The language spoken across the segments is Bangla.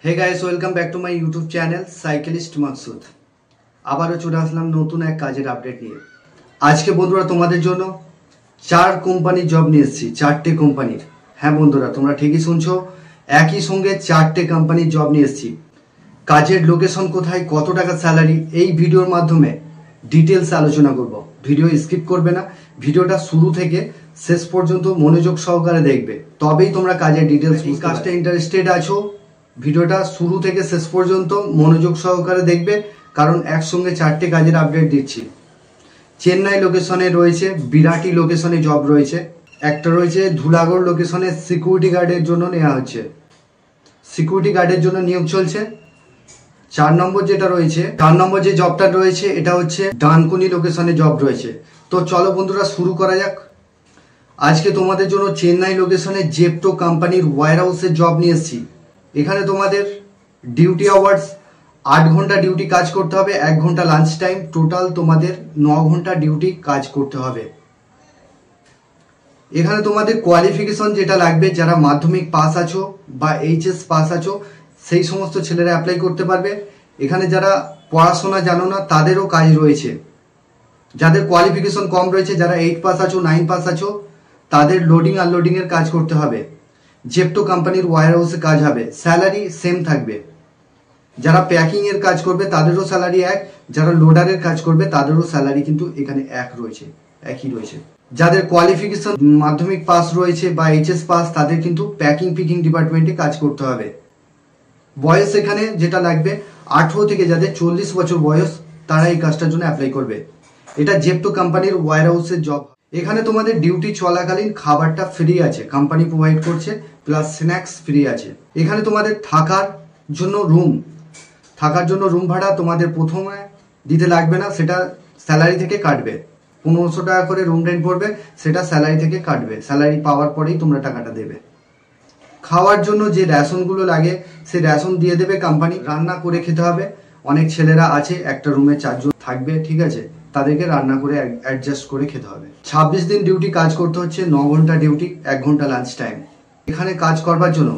Hey guys, welcome back to my YouTube channel cyclist Maksud. আবারও চলে আসলাম নতুন এক কাজের আপডেট নিয়ে। আজকে বন্ধুরা তোমাদের জন্য 4 কোম্পানির জব নিয়ে এসেছি, 4টে কোম্পানির। হ্যাঁ বন্ধুরা, তোমরা ঠিকই শুনছো, একই সঙ্গে 4টে কোম্পানির জব নিয়ে এসেছি। কাজের লোকেশন কোথায়, কত টাকা স্যালারি, এই ভিডিওর মাধ্যমে ডিটেলস আলোচনা করব। ভিডিও স্কিপ করবে না, ভিডিওটা শুরু থেকে শেষ পর্যন্ত মনোযোগ সহকারে দেখবে, তবেই তোমরা কাজের ডিটেলস। এই কাজটা ইন্টারেস্টেড আছো, ভিডিওটা শুরু থেকে শেষ পর্যন্ত মনোযোগ সহকারে দেখবে, কারণ একসঙ্গে 4টে কাজের আপডেট দিচ্ছি। চেন্নাই লোকেশনে রয়েছে, বিরাটি লোকেশনে জব রয়েছে, একটা রয়েছে ধুলাগড় লোকেশনে সিকিউরিটি গার্ডের জন্য নেওয়া হচ্ছে, সিকিউরিটি গার্ডের জন্য নিয়োগ চলছে। 4 নম্বর যেটা রয়েছে, 4 নম্বর যে জবটা রয়েছে এটা হচ্ছে ডানকুনি লোকেশনে জব রয়েছে। তো চলো বন্ধুরা শুরু করা যাক। আজকে তোমাদের জন্য চেন্নাই লোকেশনে জেপটো কোম্পানির ওয়্যার হাউসের জব নিয়ে এসেছি। এখানে তোমাদের ডিউটি আওয়ার্স 8 ঘন্টা ডিউটি কাজ করতে হবে, 1 ঘন্টা লাঞ্চ টাইম, টোটাল তোমাদের 9 ঘন্টা ডিউটি কাজ করতে হবে। এখানে তোমাদের কোয়ালিফিকেশন যেটা লাগবে, যারা মাধ্যমিক পাস আছো বা এইচএস পাস আছো সেই সমস্ত ছেলেরা অ্যাপ্লাই করতে পারবে। এখানে যারা পড়াশোনা জানো না তাদেরও কাজ রয়েছে। যাদের কোয়ালিফিকেশন কম রয়েছে, যারা 8 পাস আছো 9 পাস আছো, তাদের লোডিং আনলোডিং এর কাজ করতে হবে। জেপটো কোম্পানির ওয়্যার হাউসে কাজ হবে, স্যালারি সেম থাকবে। যারা প্যাকিং এর কাজ করবে তাদেরও স্যালারি এক, যারা লোডারের কাজ করবে তাদেরও স্যালারি কিন্তু এখানে একই রয়েছে। যাদের কোয়ালিফিকেশন মাধ্যমিক পাস রয়েছে বা এইচএস পাস, তাদের কিন্তু প্যাকিং পিকিং ডিপার্টমেন্টে কাজ করতে হবে। বয়স এখানে যেটা লাগবে 18 থেকে যাদের 40 বছর বয়স, তারা এই কাজটার জন্য অ্যাপ্লাই করবে। এটা জেপটো কোম্পানির ওয়্যার হাউসের জব। এখানে তোমাদের ডিউটি চলাকালীন খাবারটা ফ্রি আছে, কোম্পানি প্রোভাইড করছে, প্লাস স্ন্যাক্স ফ্রি আছে। এখানে তোমাদের থাকার জন্য রুম ভাড়া তোমাদের প্রথমে দিতে লাগবে না, সেটা স্যালারি থেকে কাটবে। 1500 টাকা করে রুম রেন্ট পড়বে, সেটা স্যালারি থেকে কাটবে, স্যালারি পাওয়ার পরেই তোমরা টাকাটা দেবে। খাওয়ার জন্য যে রেশনগুলো লাগে সেই রেশন দিয়ে দেবে কোম্পানি। রান্না করে খেতে হবে, অনেক ছেলেরা আছে একটা রুমে 4 জন থাকবে, ঠিক আছে, তাদেরকে রান্না করে অ্যাডজাস্ট করে খেতে হবে। 26 দিন ডিউটি কাজ করতে হচ্ছে, 9 ঘন্টা ডিউটি, 1 ঘন্টা লাঞ্চ টাইম। এখানে কাজ করবার জন্য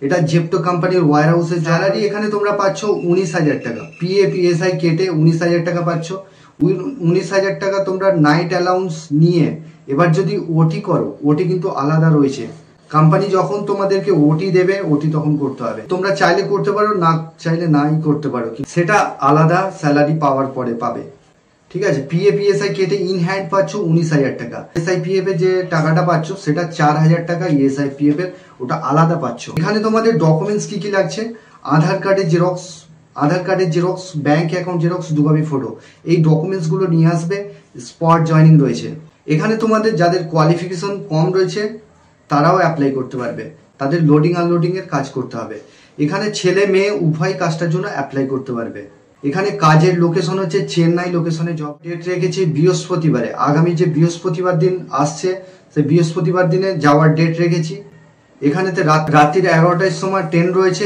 এটা জেপটো কোম্পানির ওয়্যার হাউসের স্যালারি এখানে তোমরা পাচ্ছ 19,000 টাকা, পিএফআই কেটে 19,000 টাকা পাচ্ছ। 19,000 টাকা তোমরা নাইট অ্যালাউন্স নিয়ে এবার যদি ওটি করো, ওটি কিন্তু আলাদা রয়েছে। কোম্পানি যখন তোমাদেরকে ওটি দেবে, ওটি তখন করতে হবে। তোমরা চাইলে করতে পারো, না চাইলে নাই করতে পারো, সেটা আলাদা স্যালারি পাওয়ার পরে পাবে, ঠিক আছে। পিএফআই কেটে ইন হ্যান্ড পাচ্ছ 19,000 টাকা। এসআইপিএফ এর যে টাকাটা পাচ্ছ সেটা 4,000 টাকা, ইএসআইপিএফ এর ওটা আলাদা পাচ্ছ। এখানে তোমাদের ডকুমেন্টস কি কি লাগছে, আধার কার্ডের xerox, bank account xerox, 2 copy photo, এই ডকুমেন্টস গুলো নিয়ে আসবে। স্পট জয়নিং রয়েছে। এখানে তোমাদের যাদের কোয়ালিফিকেশন কম রয়েছে তারাও অ্যাপ্লাই করতে পারবে, তাদের লোডিং আনলোডিং এর কাজ করতে হবে। এখানে ছেলে মেয়ে উভয় কাজটার জন্য অ্যাপ্লাই করতে পারবে। এখানে কাজের লোকেশন হচ্ছে চেন্নাই লোকেশনে জব। ডেট রেখেছি বৃহস্পতিবারে, আগামী যে বৃহস্পতিবার দিন আসছে সেই বৃহস্পতিবার দিনে যাওয়ার ডেট রেখেছি। এখানেতে রাত্রির 11টার সময় ট্রেন রয়েছে,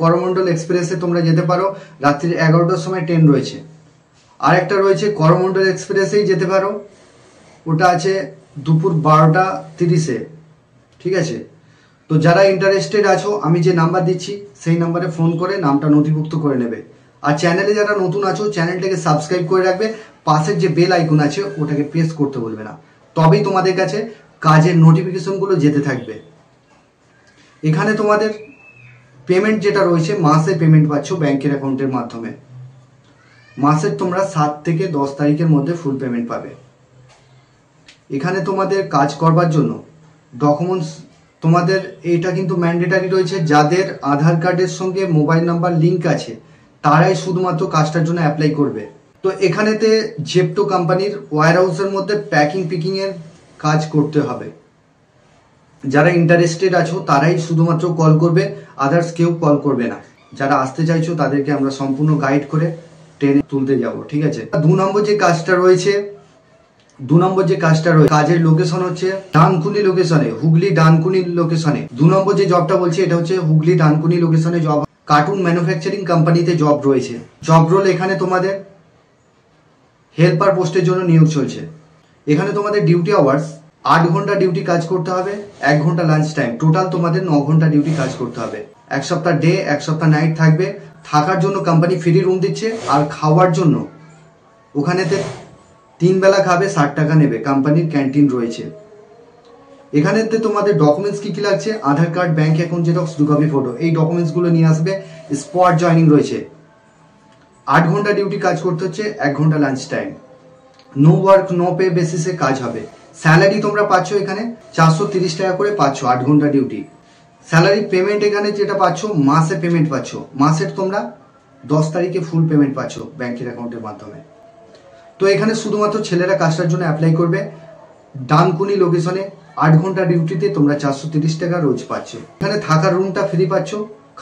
করমণ্ডল এক্সপ্রেসে তোমরা যেতে পারো, রাত্রির 11টার সময় ট্রেন রয়েছে। আর একটা রয়েছে করমণ্ডল এক্সপ্রেসেই যেতে পারো, ওটা আছে দুপুর 12:30-এ, ঠিক আছে। তো যারা ইন্টারেস্টেড আছো, আমি যে নাম্বার দিচ্ছি সেই নাম্বারে ফোন করে নামটা নথিভুক্ত করে নেবে। আর চ্যানেলে যারা নতুন আছো চ্যানেলটাকে সাবস্ক্রাইব করে রাখবে, পাশের যে বেল আইকন আছে ওটাকে প্রেস করতে বলবে না, তবেই তোমাদের কাছে কাজের নোটিফিকেশনগুলো যেতে থাকবে। এখানে তোমাদের পেমেন্ট যেটা রয়েছে, মাসে পেমেন্ট পাচ্ছ ব্যাংকের অ্যাকাউন্টের মাধ্যমে। মাসের তোমরা 7 থেকে 10 তারিখের মধ্যে ফুল পেমেন্ট পাবে। এখানে তোমাদের কাজ করবার জন্য ডকুমেন্টস তোমাদের এটা কিন্তু ম্যান্ডেটারি রয়েছে, যাদের আধার কার্ডের সঙ্গে মোবাইল নাম্বার লিঙ্ক আছে তারাই শুধুমাত্র কাজটার জন্য অ্যাপ্লাই করবে। তো এখানেতে জেপটো কোম্পানির ওয়্যার হাউসের মধ্যে প্যাকিং পিকিং এর কাজ করতে হবে। যারা ইন্টারেস্টেড আছো তারাই শুধুমাত্র কল করবে, আদার্স কেউ কল করবে না। যারা আসতে চাইছো তাদেরকে আমরা সম্পূর্ণ গাইড করে ট্রেনে তুলতে যাব, ঠিক আছে। 2 নম্বর যে কাজটা রয়েছে, কাজের লোকেশন হচ্ছে ডানকুনি লোকেশনে, হুগলি ডানকুনি লোকেশনে। 2 নম্বর যে জবটা বলছি এটা হচ্ছে হুগলি ডানকুনি লোকেশনে জব। কার্টুন ম্যানুফ্যাকচারিং কোম্পানিতে জব রয়েছে। জব রোল এখানে তোমাদের হেল্পার পোস্টের জন্য নিয়োগ চলছে। এখানে তোমাদের ডিউটি আওয়ার্স 8 ঘন্টা ডিউটি কাজ করতে হবে, 1 ঘন্টা লাঞ্চ টাইম, টোটাল তোমাদের 9 ঘন্টা ডিউটি কাজ করতে হবে। এক সপ্তাহ ডে, এক সপ্তাহ নাইট থাকবে। থাকার জন্য কোম্পানি ফ্রি রুম দিচ্ছে, আর খাওয়ার জন্য ওখানেতে 3 বেলা খাবে, 60 টাকা নেবে। কোম্পানির ক্যান্টিন রয়েছে। এখানেতে তোমাদের ডকুমেন্টস কি কি লাগছে? Aadhaar card, bank account xerox, 2 copy photo. এই ডকুমেন্টসগুলো নিয়ে আসবে। স্পট জয়নিং রয়েছে। 8 ঘন্টা ডিউটি কাজ করতে হচ্ছে, 1 ঘন্টা lunch time. No work no pay বেসিসে কাজ হবে। স্যালারি তোমরা পাচ্ছ এখানে 430 টাকা করে পাচ্ছ 8 ঘন্টা ডিউটি। স্যালারি পেমেন্ট এখানে যেটা পাচ্ছ, মাসে পেমেন্ট পাচ্ছ। মাসের তোমরা 10 তারিখে ফুল পেমেন্ট পাচ্ছ ব্যাংকের অ্যাকাউন্টের মাধ্যমে। তো এখানে শুধুমাত্র ছেলেরা কাজটার জন্য অ্যাপ্লাই করবে। ডানকুনি লোকেশনে 8 ঘন্টা ডিউটিতে তোমরা 430 টাকা রোজ পাচ্ছ। এখানে থাকার রুমটা ফ্রি পাচ্ছ,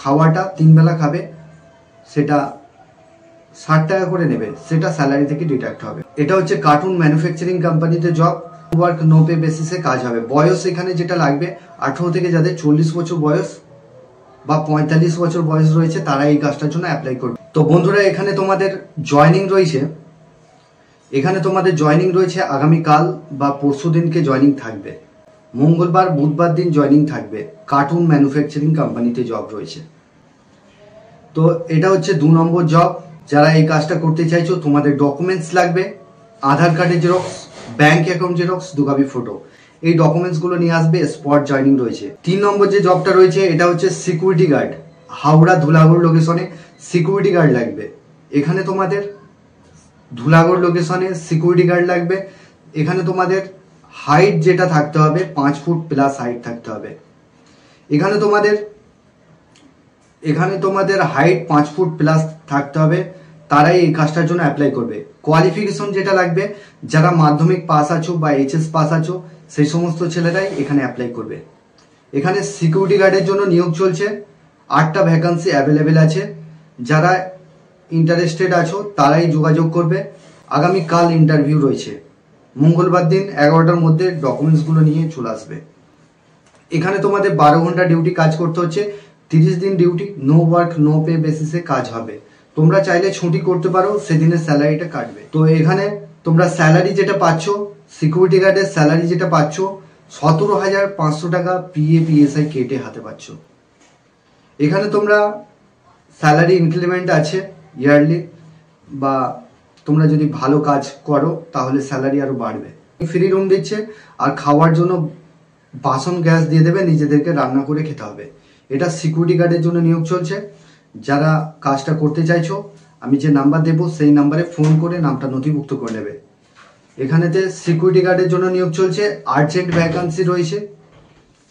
খাওয়াটা 3 বেলা খাবে, সেটা 60 টাকা করে নেবে, সেটা স্যালারি থেকে ডিডাক্ট হবে। এটা হচ্ছে কার্টুন ম্যানুফ্যাকচারিং কোম্পানিতে জব। ওয়ার্ক নো পে বেসিসে কাজ হবে। বয়স এখানে যেটা লাগবে 18 থেকে যাদের 40 বছর বয়স বা 45 বছর বয়স রয়েছে তারা এই কাজটার জন্য অ্যাপ্লাই করবে। তো বন্ধুরা, এখানে তোমাদের জয়নিং রয়েছে। এখানে তোমাদের জয়নিং রয়েছে আগামীকাল বা পরশু দিনকে জয়নিং থাকবে। মঙ্গলবার বুধবার দিন জয়নিং থাকবে। কার্টুন ম্যানুফ্যাকচারিং কোম্পানিতে জব রয়েছে। তো এটা হচ্ছে 2 নম্বর জব। যারা এই কাজটা করতে চাইছো, তোমাদের ডকুমেন্টস লাগবে আধার কার্ডের xerox, bank account xerox, 2 copy photo. এই ডকুমেন্টসগুলো নিয়ে আসবে। স্পট জয়নিং রয়েছে। 3 নম্বর যে জবটা রয়েছে এটা হচ্ছে সিকিউরিটি গার্ড। হাওড়া ধুলাগড় লোকেশনে সিকিউরিটি গার্ড লাগবে। এখানে তোমাদের ধুলাগড় লোকেশনে সিকিউরিটি গার্ড লাগবে। এখানে তোমাদের হাইট যেটা থাকতে হবে 5 ফুট প্লাস হাইট থাকতে হবে। এখানে তোমাদের হাইট 5 ফুট প্লাস থাকতে হবে, তারাই এই কাজটার জন্য অ্যাপ্লাই করবে। কোয়ালিফিকেশন যেটা লাগবে, যারা মাধ্যমিক পাস আছো বা এইচএস পাস আছো সেই সমস্ত ছেলেরাই এখানে অ্যাপ্লাই করবে। এখানে সিকিউরিটি গার্ডের জন্য নিয়োগ চলছে। 8টা ভ্যাকান্সি অ্যাভেলেবেল আছে। যারা ইন্টারেস্টেড আছো তারাই যোগাযোগ করবে। আগামীকাল ইন্টারভিউ রয়েছে। মঙ্গলবার দিন 11টার মধ্যে ডকুমেন্টসগুলো নিয়ে চলে আসবে। এখানে তোমাদের 12 ঘন্টা ডিউটি কাজ করতে হচ্ছে, 30 দিন duty, no work no pay বেসিসে কাজ হবে। তোমরা চাইলে ছুটি করতে পারো, সেদিনের স্যালারিটা কাটবে। তো এখানে তোমরা স্যালারি যেটা পাচ্ছ, সিকিউরিটি গার্ডের স্যালারি যেটা পাচ্ছ 17,500 টাকা PAPSI কেটে হাতে পাচ্ছ। এখানে তোমরা স্যালারি ইনক্রিমেন্ট আছে ইয়ারলি, বা তোমরা যদি ভালো কাজ করো তাহলে স্যালারি আরো বাড়বে। ফ্রি রুম দিচ্ছে, আর খাওয়ার জন্য বাসন গ্যাস দিয়ে দেবে, নিজেদেরকে রান্না করে খেতে হবে। এটা সিকিউরিটি গার্ডের জন্য নিয়োগ চলছে। যারা কাজটা করতে চাইছো, আমি যে নাম্বার দেবো সেই নাম্বারে ফোন করে নামটা নথিভুক্ত করে নেবে। এখানেতে সিকিউরিটি গার্ডের জন্য নিয়োগ চলছে। আর্জেন্ট ভ্যাকান্সি রয়েছে।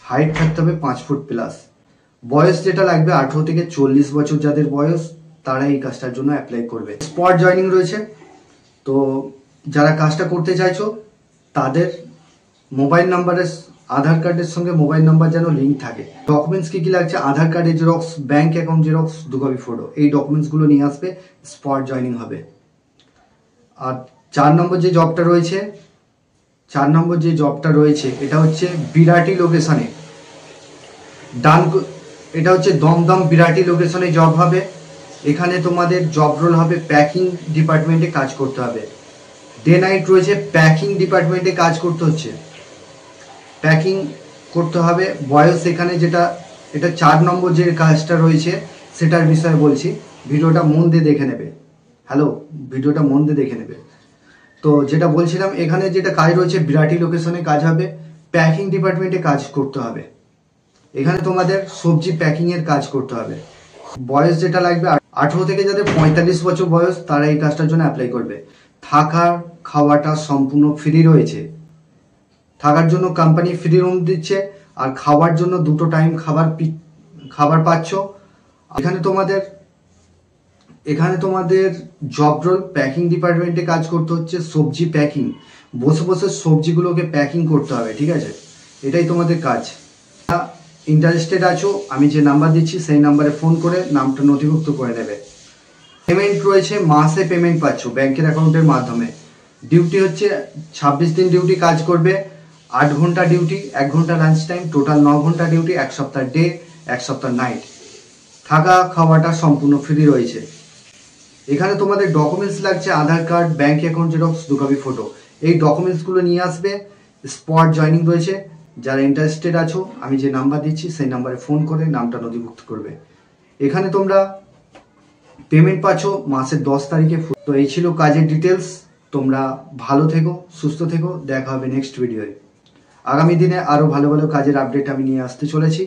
হাইট থাকতে হবে 5 ফুট প্লাস। বয়স যেটা লাগবে 18 থেকে 40 বছর যাদের বয়স, তারা এই কাজটার জন্য অ্যাপ্লাই করবে। স্পট জয়নিং রয়েছে। তো যারা কাজটা করতে চাইছো তাদের মোবাইল নাম্বারের, আধার কার্ডের সঙ্গে মোবাইল নাম্বার যেন লিঙ্ক থাকে। ডকুমেন্টস কি কি লাগছে? আধার কার্ডের xerox, bank account xerox, 2 copy photo. এই ডকুমেন্টসগুলো নিয়ে আসবে। স্পট জয়নিং হবে। আর 4 নম্বর যে জবটা রয়েছে এটা হচ্ছে বিরাটি লোকেশনে। এটা হচ্ছে দমদম বিরাটি লোকেশনে জব হবে। এখানে তোমাদের জব রোল হবে প্যাকিং ডিপার্টমেন্টে কাজ করতে হবে। ডে নাইট রয়েছে। প্যাকিং ডিপার্টমেন্টে কাজ করতে হচ্ছে, প্যাকিং করতে হবে। বয়স এখানে যেটা, এটা 4 নম্বর যে কাজটা রয়েছে সেটার বিষয়ে বলছি। ভিডিওটা মন দিয়ে দেখে নেবে। ভিডিওটা মন দিয়ে দেখে নেবে। তো যেটা বলছিলাম, এখানে যেটা কাজ রয়েছে বিরাটি লোকেশনে কাজ হবে, প্যাকিং ডিপার্টমেন্টে কাজ করতে হবে। এখানে তোমাদের সবজি প্যাকিং এর কাজ করতে হবে। বয়স যেটা লাগবে 18 থেকে যাদের 45 বছর বয়স তারা এই কাজটার জন্য অ্যাপ্লাই করবে। থাকার খাওয়াটা সম্পূর্ণ ফ্রি রয়েছে। থাকার জন্য কোম্পানি ফ্রি রুম দিচ্ছে, আর খাওয়ার জন্য 2 টাইম খাবার পাচ্ছ। এখানে তোমাদের জব রোল প্যাকিং ডিপার্টমেন্টে কাজ করতে হচ্ছে। সবজি প্যাকিং, বসে বসে সবজিগুলোকে প্যাকিং করতে হবে, ঠিক আছে? এটাই তোমাদের কাজ। ইন্টারেস্টেড আছো, আমি যে নাম্বার দিচ্ছি সেই নাম্বারে ফোন করে নামটা নথিভুক্ত করে নেবে। পেমেন্ট রয়েছে, মাসে পেমেন্ট পাচ্ছ ব্যাংকের অ্যাকাউন্টের মাধ্যমে। ডিউটি হচ্ছে 26 দিন ডিউটি কাজ করবে। 8 ঘন্টা ডিউটি, 1 ঘন্টা লাঞ্চ টাইম, টোটাল 9 ঘন্টা ডিউটি। 1 সপ্তাহ ডে, 1 সপ্তাহ নাইট। থাকা খাওয়াটা সম্পূর্ণ ফ্রি রয়েছে। এখানে তোমাদের ডকুমেন্টস লাগছে Aadhaar card, bank account xerox, 2 copy photo. এই ডকুমেন্টসগুলো নিয়ে আসবে। স্পট জয়নিং রয়েছে। যারা ইন্টারেস্টেড আছো আমি যে নাম্বার দিচ্ছি সেই নাম্বারে ফোন করে নামটা নথিভুক্ত করবে। এখানে তোমরা পেমেন্ট পাচ্ছ মাসের 10 তারিখে। তো এই ছিল কাজের ডিটেলস। তোমরা ভালো থেকো, সুস্থ থেকো, দেখা হবে নেক্সট ভিডিওয়ে। আগামী দিনে আরও ভালো ভালো কাজের আপডেট আমি নিয়ে আসতে চলেছি।